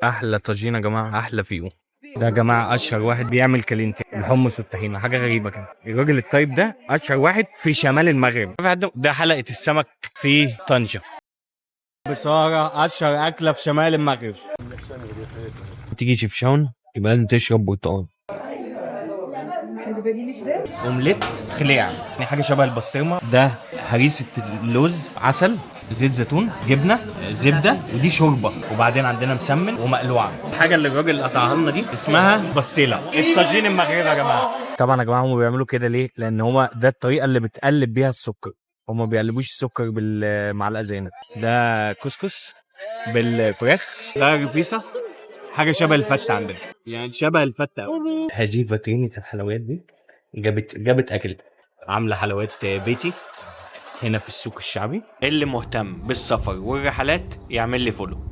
احلى طاجين يا جماعه، احلى فيو. ده يا جماعه اشهر واحد بيعمل كلينتين الحمص والطحينه، حاجه غريبه كده. الراجل الطيب ده اشهر واحد في شمال المغرب. ده حلقه السمك في طنجه. بصراحه اشهر اكله في شمال المغرب. تيجي شفشاون يبقى لازم تشرب برتقال. اومليت خليع، يعني حاجه شبه البسطرمه. ده هريسه اللوز، عسل، زيت زيتون، جبنه، زبده، ودي شوربه. وبعدين عندنا مسمن ومقلوعه. الحاجه اللي الراجل قطعها لنا دي اسمها باستيلا، الطاجين المغربي يا جماعه. طبعا يا جماعه هم بيعملوا كده ليه؟ لان هو ده الطريقه اللي بتقلب بيها السكر. هم ما بيقلبوش السكر بالمعلقه زينا. ده كسكس بالفراخ. ده ريبيسه، حاجه شبه الفته عندنا، يعني شبه الفته قوي. هذه فاترينة الحلويات دي جابت اكل. عامله حلويات بيتي هنا في السوق الشعبي. اللي مهتم بالسفر والرحلات يعمل لي فولو.